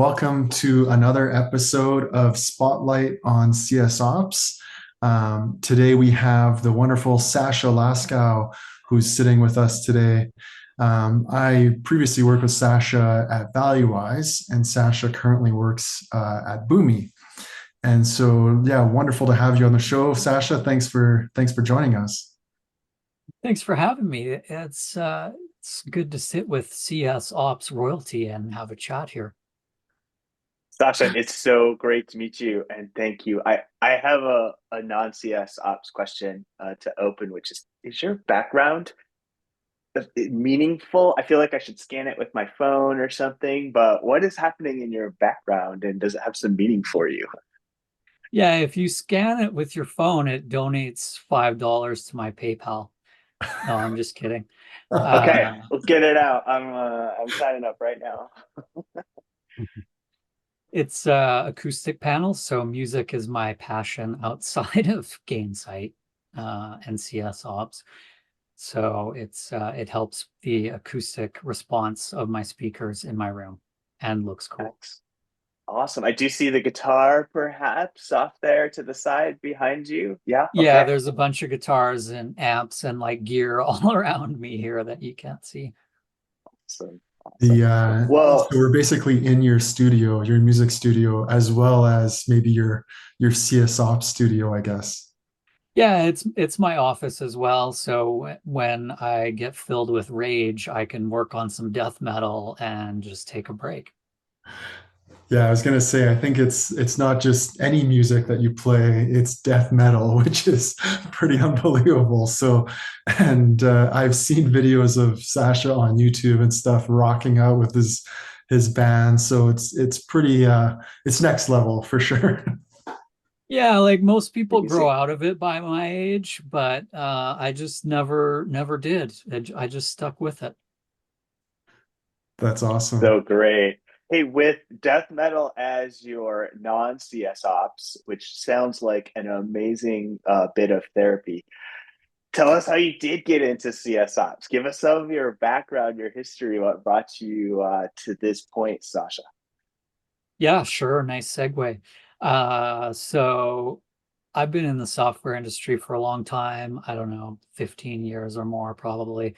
welcome to another episode of Spotlight on CS Ops. Today we have the wonderful Sacha Laskow, who's sitting with us today. I previously worked with Sacha at ValueWise, and Sacha currently works at Boomi. And so, yeah, wonderful to have you on the show, Sacha. Thanks for joining us. Thanks for having me. It's good to sit with CS Ops royalty and have a chat here. Sasha, it's so great to meet you, and thank you. I have a non-CS ops question to open, which is your background meaningful? I feel like I should scan it with my phone or something, but what is happening in your background, and does it have some meaning for you? Yeah, if you scan it with your phone, it donates $5 to my PayPal. No, I'm just kidding. Okay, Uh, let's get it out. I'm signing up right now. it's acoustic panels, so music is my passion outside of Gainsight and CS Ops. So it helps the acoustic response of my speakers in my room and looks cool. Awesome. I do see the guitar perhaps off there to the side behind you. Yeah, Yeah, okay. there's a bunch of guitars and amps and like gear all around me here that you can't see. Awesome. The Awesome. so Well, we're basically in your studio, your music studio, as well as maybe your CS Ops studio, I guess. Yeah, it's my office as well. So when I get filled with rage, I can work on some death metal and just take a break. Yeah, I was gonna say, I think it's not just any music that you play, it's death metal, which is pretty unbelievable. So, and I've seen videos of Sacha on YouTube and stuff rocking out with his band. So it's pretty it's next level for sure. Yeah, like most people grow crazy. out of it by my age, but I just never did. I just stuck with it. That's awesome. So great. Hey, with death metal as your non-CS ops, which sounds like an amazing bit of therapy, tell us how you did get into CS ops. Give us some of your background, your history, what brought you to this point, Sasha. Yeah, sure. Nice segue. So I've been in the software industry for a long time. I don't know, 15 years or more probably.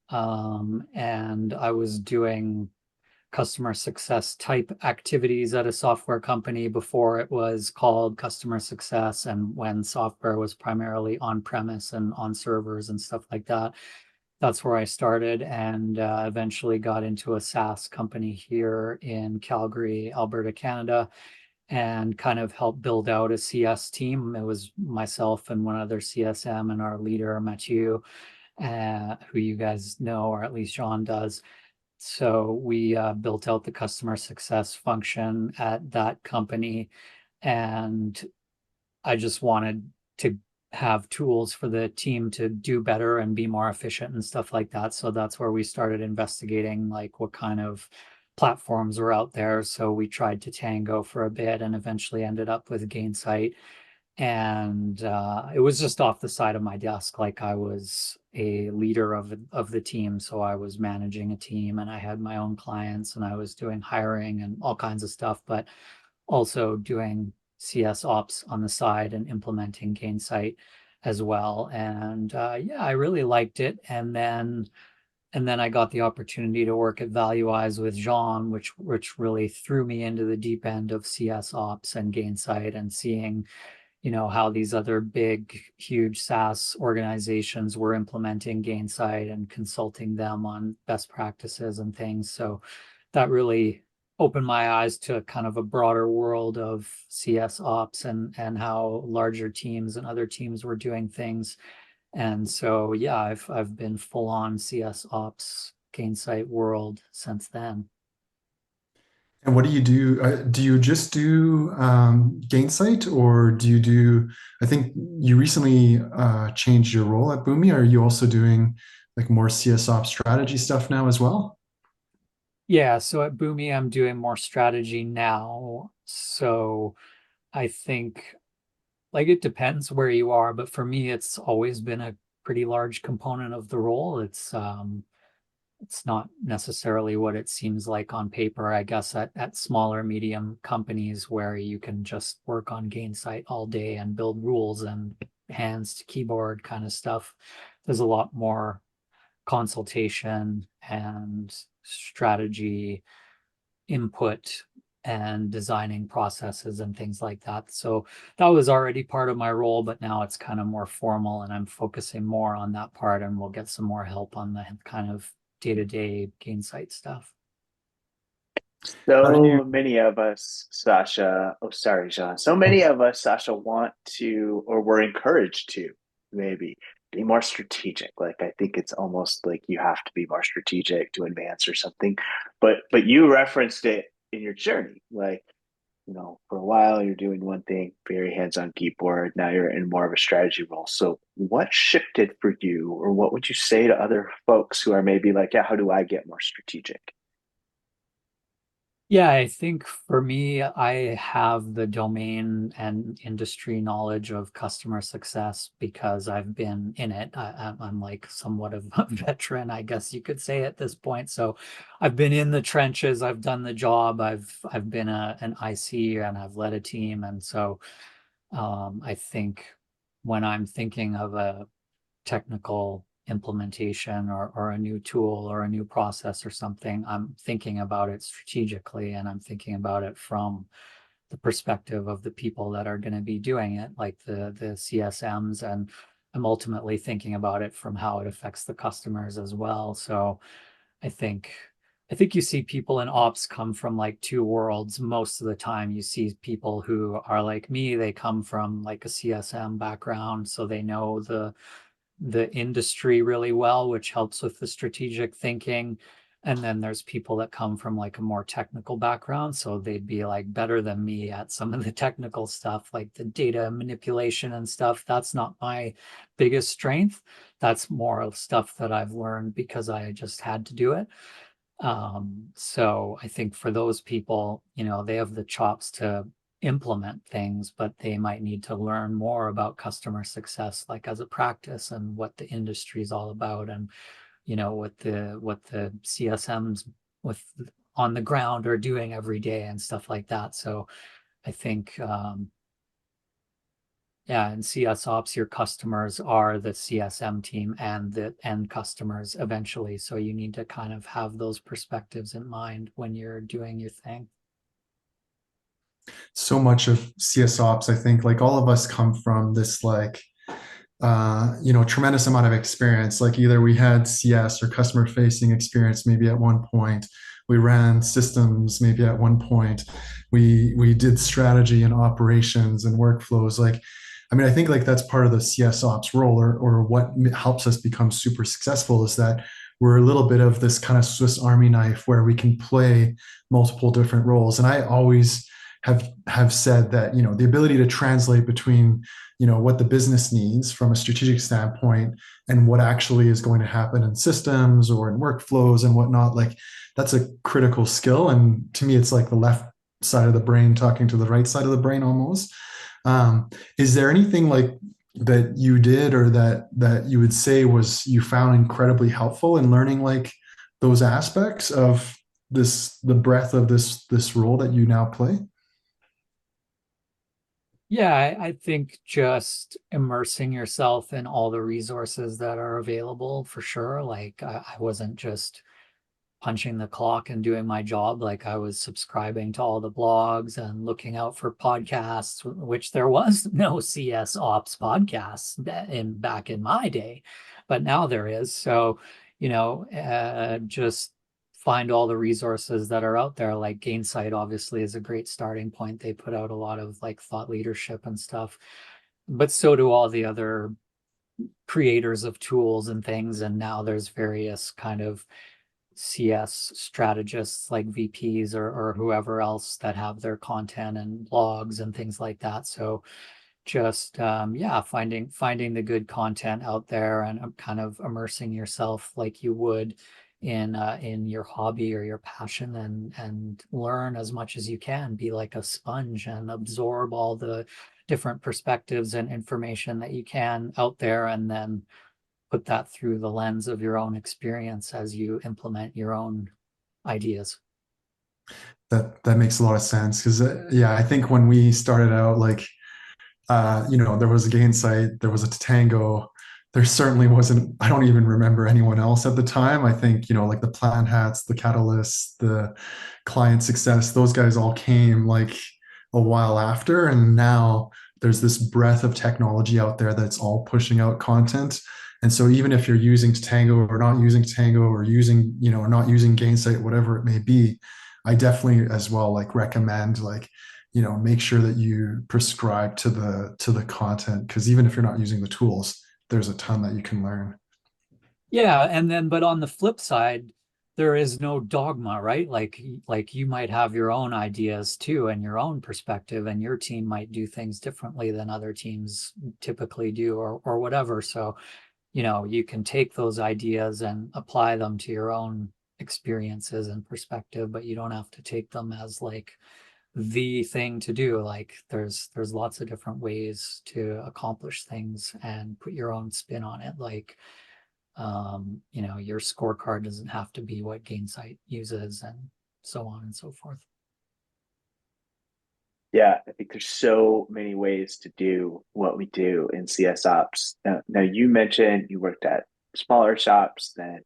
And I was doing customer success type activities at a software company before it was called customer success and when software was primarily on premise and on servers and stuff like that. That's where I started and eventually got into a SaaS company here in Calgary, Alberta, Canada, and kind of helped build out a CS team. It was myself and one other CSM and our leader, Mathieu, who you guys know, or at least John does. So we built out the customer success function at that company, and I just wanted to have tools for the team to do better and be more efficient and stuff like that. So that's where we started investigating like what kind of platforms were out there. So we tried to Tango for a bit and eventually ended up with Gainsight. And it was just off the side of my desk, like I was a leader of the team. So I was managing a team and I had my own clients and I was doing hiring and all kinds of stuff, but also doing CS ops on the side and implementing Gainsight as well. And yeah, I really liked it. And then I got the opportunity to work at ValueWise with Jean, which really threw me into the deep end of CS ops and Gainsight and seeing, how these other big, huge SaaS organizations were implementing Gainsight and consulting them on best practices and things. So that really opened my eyes to kind of a broader world of CS ops and how larger teams and other teams were doing things. And so yeah, I've been full on CS ops Gainsight world since then. And what do you do? Do you just do Gainsight, or do you do? I think you recently changed your role at Boomi. Are you also doing like more CSOP strategy stuff now as well? Yeah, so at Boomi, I'm doing more strategy now. So I think like it depends where you are, but for me, it's always been a pretty large component of the role. it's not necessarily what it seems like on paper. I guess at smaller, medium companies where you can just work on Gainsight all day and build rules and hands to keyboard kind of stuff, there's a lot more consultation and strategy input and designing processes and things like that. So that was already part of my role, but now it's kind of more formal and I'm focusing more on that part, and we'll get some more help on the kind of day-to-day Gainsight stuff. How do you So many of us, Sasha, oh, sorry, Jean. So many of us, Sasha, want to, or we're encouraged to maybe be more strategic. Like, I think it's almost like you have to be more strategic to advance or something. But you referenced it in your journey. Like, for a while you're doing one thing, very hands-on keyboard. Now you're in more of a strategy role. So what shifted for you, or what would you say to other folks who are maybe like, yeah, how do I get more strategic? Yeah, I think for me, I have the domain and industry knowledge of customer success because I've been in it. I'm like somewhat of a veteran, I guess you could say at this point. So I've been in the trenches, I've done the job, I've been an IC and I've led a team. And so I think when I'm thinking of a technical implementation or a new tool or a new process or something, I'm thinking about it strategically, and I'm thinking about it from the perspective of the people that are going to be doing it, like the CSMs, and I'm ultimately thinking about it from how it affects the customers as well. So I think I think you see people in ops come from like two worlds. Most of the time you see people who are like me, they come from like a CSM background, so they know the industry really well, which helps with the strategic thinking. And then there's people that come from like a more technical background, so they'd be like better than me at some of the technical stuff, like the data manipulation and stuff. That's not my biggest strength. That's more of stuff that I've learned because I just had to do it. So I think for those people, they have the chops to implement things, but they might need to learn more about customer success, like as a practice, and what the industry is all about, and what the CSMs with on the ground are doing every day and stuff like that. So I think yeah, in CS ops, your customers are the CSM team and the end customers eventually. So you need to kind of have those perspectives in mind when you're doing your thing. so much of CS ops, I think like all of us come from this like tremendous amount of experience. Like either we had CS or customer facing experience maybe at one point. We ran systems maybe at one point. We did strategy and operations and workflows. Like, I mean, I think like that's part of the CS ops role, or what helps us become super successful is that we're a little bit of this kind of Swiss Army knife where we can play multiple different roles. And I always have said that the ability to translate between what the business needs from a strategic standpoint and what actually is going to happen in systems or in workflows and whatnot, like that's a critical skill. And to me, it's like the left side of the brain talking to the right side of the brain almost. Is there anything like that you did or that you would say was you found incredibly helpful in learning like those aspects of the breadth of this role that you now play? Yeah, I think just immersing yourself in all the resources that are available for sure. Like I wasn't just punching the clock and doing my job. Like I was subscribing to all the blogs and looking out for podcasts, which there was no CS ops podcasts back in my day, but now there is. So, just find all the resources that are out there. Like Gainsight obviously is a great starting point. They put out a lot of like thought leadership and stuff, but so do all the other creators of tools and things. And now there's various kind of CS strategists like VPs or whoever else that have their content and blogs and things like that. So just yeah, finding the good content out there and kind of immersing yourself like you would in your hobby or your passion, and learn as much as you can. Be like a sponge and absorb all the different perspectives and information that you can out there, and then put that through the lens of your own experience as you implement your own ideas. That makes a lot of sense because yeah, I think when we started out, like there was a Gainsight, there was a Tatango. There certainly wasn't, I don't even remember anyone else at the time. I think, like the Plan Hats, the Catalysts, the Client Success, those guys all came like a while after. And now there's this breadth of technology out there that's all pushing out content. And so even if you're using Tatango or not using Tatango or using, or not using Gainsight, whatever it may be, I definitely as well like recommend like make sure that you prescribe to the content, because even if you're not using the tools, there's a ton that you can learn. Yeah, and then but on the flip side, there is no dogma, right? Like you might have your own ideas too and your own perspective, and your team might do things differently than other teams typically do, or whatever. So, you can take those ideas and apply them to your own experiences and perspective, but you don't have to take them as like the thing to do. Like there's lots of different ways to accomplish things and put your own spin on it. Like your scorecard doesn't have to be what Gainsight uses, and so on and so forth. Yeah, I think there's so many ways to do what we do in CS Ops. Now you mentioned you worked at smaller shops, then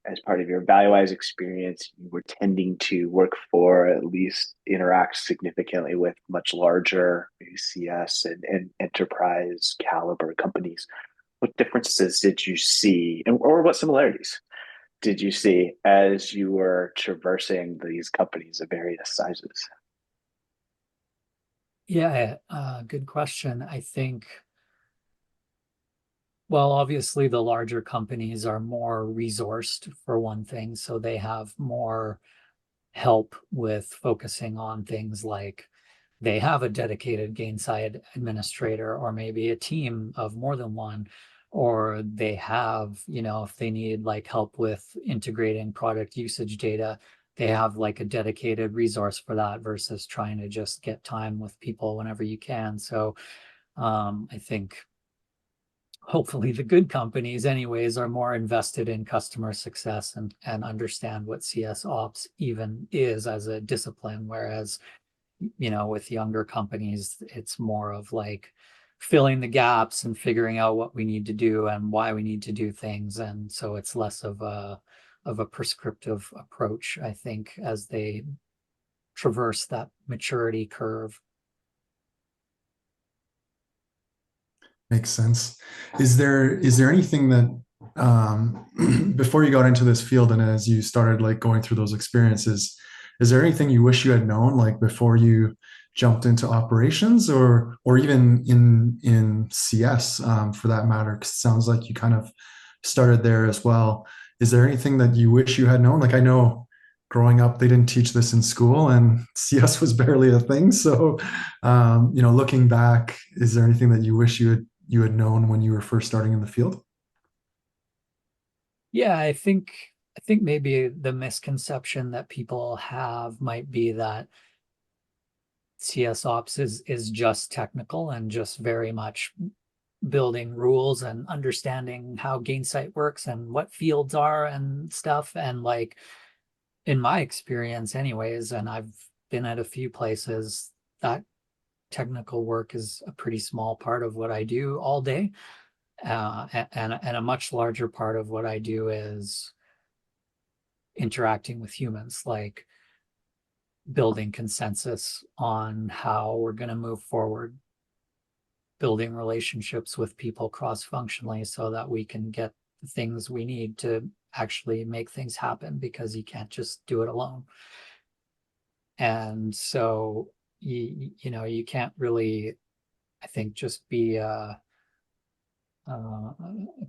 as part of your value-wise experience, you were tending to work for, at least interact significantly with, much larger CS and enterprise caliber companies. What differences did you see, or what similarities did you see as you were traversing these companies of various sizes? Yeah, good question. I think, well, obviously the larger companies are more resourced for one thing, so they have more help with focusing on things like they have a dedicated Gainsight administrator, or maybe a team of more than one, or they have, if they need like help with integrating product usage data, they have like a dedicated resource for that versus trying to just get time with people whenever you can. So I think hopefully the good companies anyways are more invested in customer success and understand what CS ops even is as a discipline, whereas with younger companies, it's more of like filling the gaps and figuring out what we need to do and why we need to do things. And so it's less of a prescriptive approach, I think, as they traverse that maturity curve. Makes sense. Is there anything that before you got into this field and as you started like going through those experiences, is there anything you wish you had known like before you jumped into operations, or even in CS for that matter? 'Cause it sounds like you kind of started there as well. Is there anything that you wish you had known? Like I know growing up they didn't teach this in school and CS was barely a thing. So looking back, is there anything that you wish you had known when you were first starting in the field? Yeah, I think maybe the misconception that people have might be that CS ops is just technical and just very much building rules and understanding how Gainsight works and what fields are and stuff. And like in my experience anyways, and I've been at a few places, that technical work is a pretty small part of what I do all day. And a much larger part of what I do is interacting with humans, like building consensus on how we're going to move forward, building relationships with people cross-functionally so that we can get the things we need to actually make things happen, because you can't just do it alone. And so you can't really, I think, just be a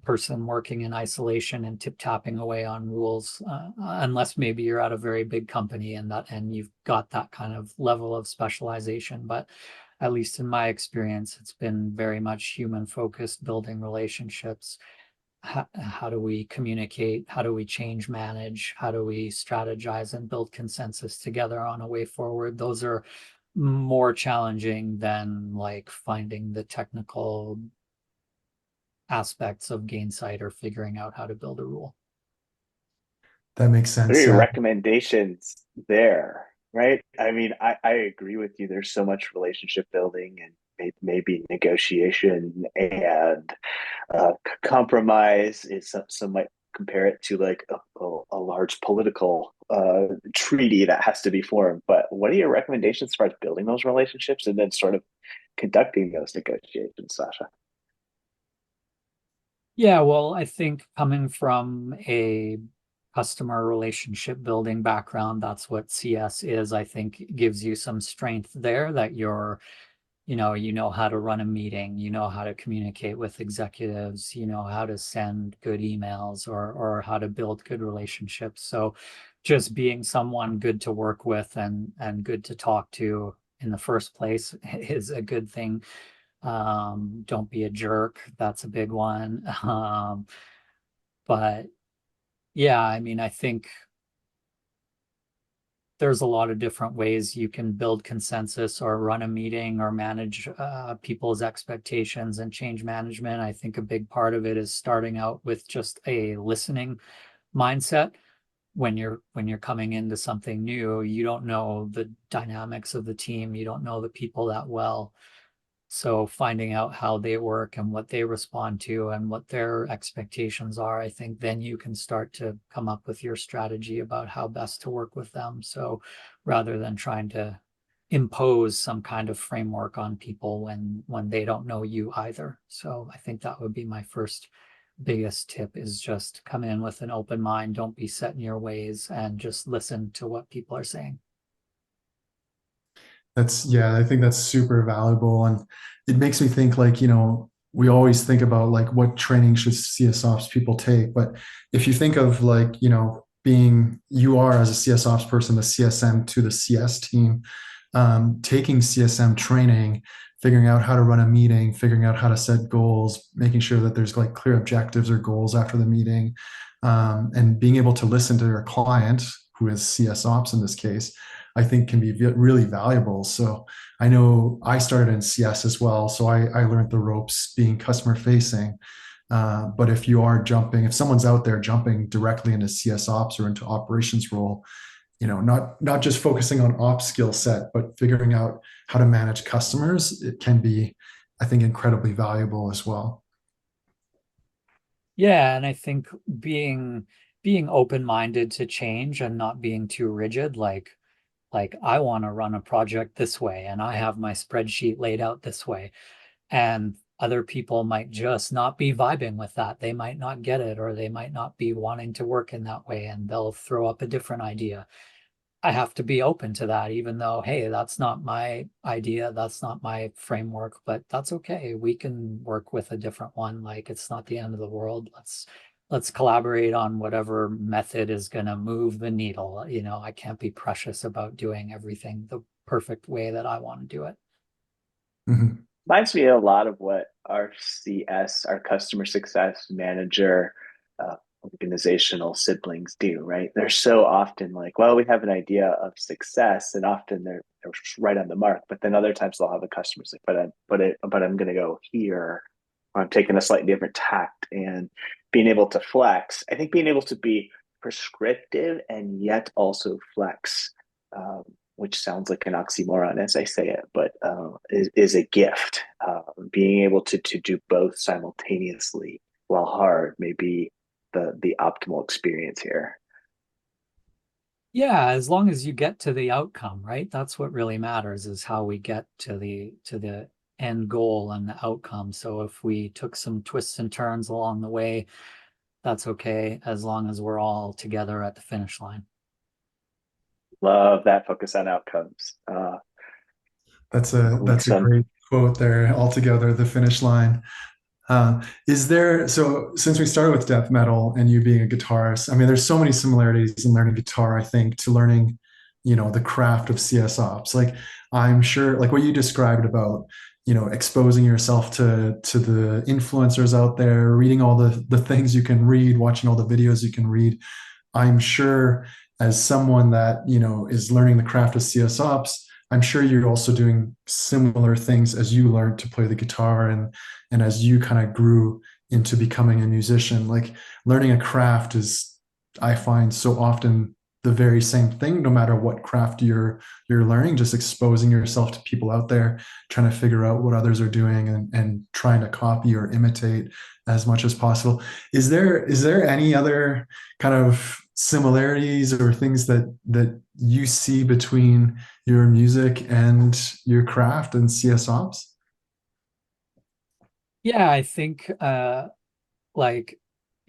person working in isolation and tip-tapping away on rules, unless maybe you're at a very big company and you've got that kind of level of specialization. But at least in my experience, it's been very much human focused, building relationships. How do we communicate? How do we change manage? How do we strategize and build consensus together on a way forward? Those are more challenging than like finding the technical aspects of Gainsight or figuring out how to build a rule. That makes What are sense. your Yeah. recommendations there? Right. I mean, I agree with you. There's so much relationship building and maybe negotiation and compromise is some might compare it to like a large political treaty that has to be formed. But what are your recommendations as far as building those relationships and then sort of conducting those negotiations, Sacha? Yeah, well, I think coming from a customer relationship building background, that's what CS is. I think gives you some strength there that you know how to run a meeting, you know how to communicate with executives, you know how to send good emails or how to build good relationships. So just being someone good to work with and good to talk to in the first place is a good thing. Don't be a jerk. That's a big one. But yeah, I mean, I think there's a lot of different ways you can build consensus or run a meeting or manage people's expectations and change management. I think a big part of it is starting out with just a listening mindset. When you're coming into something new, you don't know the dynamics of the team, you don't know the people that well. So finding out how they work and what they respond to and what their expectations are, I think then you can start to come up with your strategy about how best to work with them. So rather than trying to impose some kind of framework on people when they don't know you either. So I think that would be my first biggest tip, is just come in with an open mind, don't be set in your ways, and just listen to what people are saying. Yeah, I think that's super valuable. And it makes me think like, we always think about like what training should CS ops people take. But if you think of like, being you are as a CS ops person, the CSM to the CS team, taking CSM training, figuring out how to run a meeting, figuring out how to set goals, making sure that there's like clear objectives or goals after the meeting, and being able to listen to your client, who is CS ops in this case, I think can be really valuable. So I know I started in CS as well. So I learned the ropes being customer facing. But if someone's out there jumping directly into CS ops or into operations role, not just focusing on ops skill set, but figuring out how to manage customers, it can be, I think, incredibly valuable as well. Yeah, and I think being open-minded to change and not being too rigid, like I want to run a project this way and I have my spreadsheet laid out this way, and other people might just not be vibing with that. They might not get it, or they might not be wanting to work in that way, and they'll throw up a different idea. I have to be open to that, even though, hey, that's not my idea, that's not my framework, but that's okay. We can work with a different one. Like, it's not the end of the world. Let's collaborate on whatever method is going to move the needle. I can't be precious about doing everything the perfect way that I want to do it. Mhm. Reminds me a lot of what our CS, our customer success manager, uh, organizational siblings do, right? They're so often like, well, we have an idea of success, and often they're right on the mark. But then other times they'll have a customer's like, but I'm going to go here, or I'm taking a slightly different tact, and being able to flex. I think being able to be prescriptive and yet also flex. Which sounds like an oxymoron as I say it, but is a gift. Being able to do both simultaneously while hard may be the optimal experience here. Yeah, as long as you get to the outcome, right? That's what really matters, is how we get to the end goal and the outcome. So if we took some twists and turns along the way, that's okay, as long as we're all together at the finish line. Love that focus on outcomes. That's a Some great quote there. Altogether, the finish line. So since we started with death metal and you being a guitarist, I mean, there's so many similarities in learning guitar, I think, to learning, the craft of CS ops. Like, I'm sure, like what you described about, exposing yourself to the influencers out there, reading all the things you can read, watching all the videos you can read. I'm sure as someone that, is learning the craft of CS ops, I'm sure you're also doing similar things as you learned to play the guitar and as you kind of grew into becoming a musician. Like learning a craft is, I find, so often the very same thing, no matter what craft you're learning, just exposing yourself to people out there, trying to figure out what others are doing, and trying to copy or imitate as much as possible. Is there any other kind of similarities or things that you see between your music and your craft and CS ops? Yeah, I think like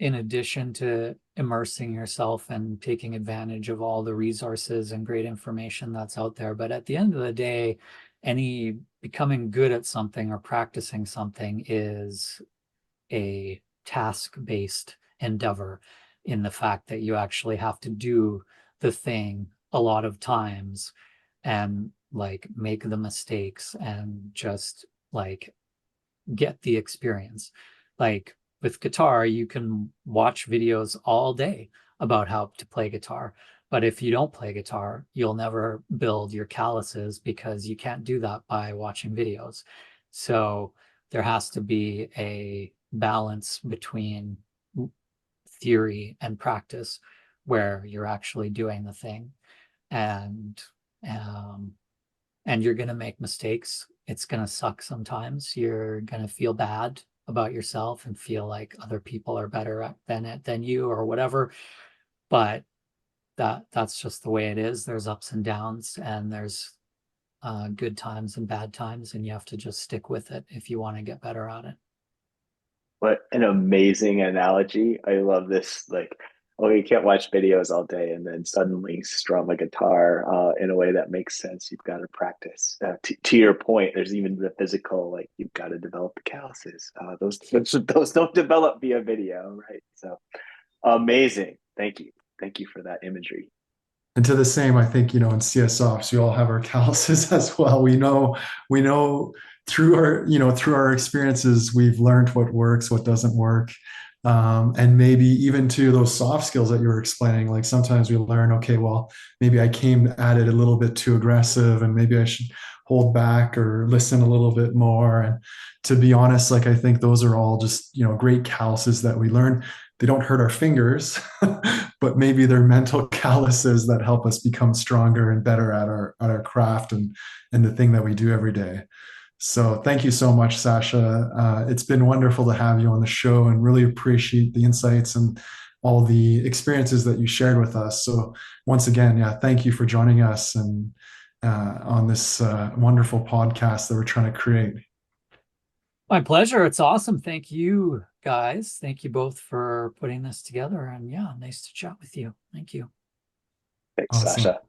in addition to immersing yourself and taking advantage of all the resources and great information that's out there, but at the end of the day, any becoming good at something or practicing something is a task-based endeavor, in the fact that you actually have to do the thing a lot of times and like make the mistakes and just like get the experience. Like with guitar, you can watch videos all day about how to play guitar. But if you don't play guitar, you'll never build your calluses, because you can't do that by watching videos. So there has to be a balance between theory and practice, where you're actually doing the thing. And um, and you're going to make mistakes. It's going to suck sometimes. You're going to feel bad about yourself and feel like other people are better at it than you or whatever. But that's just the way it is. There's ups and downs, and there's good times and bad times, and you have to just stick with it if you want to get better at it. What an amazing analogy. I love this. Like, oh, you can't watch videos all day and then suddenly strum a guitar in a way that makes sense. You've got to practice. To your point, there's even the physical, like you've got to develop the calluses. Those don't develop via video, right? So amazing. Thank you. Thank you for that imagery. And to the same, I think, in CS ops, we all have our calluses as well. We know through our experiences, we've learned what works, what doesn't work. And maybe even to those soft skills that you were explaining, like sometimes we learn, okay, well, maybe I came at it a little bit too aggressive, and maybe I should hold back or listen a little bit more. And to be honest, like I think those are all just, great calluses that we learn. They don't hurt our fingers, but maybe they're mental calluses that help us become stronger and better at our craft and the thing that we do every day. So thank you so much, Sacha. It's been wonderful to have you on the show, and really appreciate the insights and all the experiences that you shared with us. So once again, yeah, thank you for joining us and on this wonderful podcast that we're trying to create. My pleasure. It's awesome. Thank you, guys. Thank you both for putting this together. And yeah, nice to chat with you. Thank you. Thanks, Awesome. Sasha.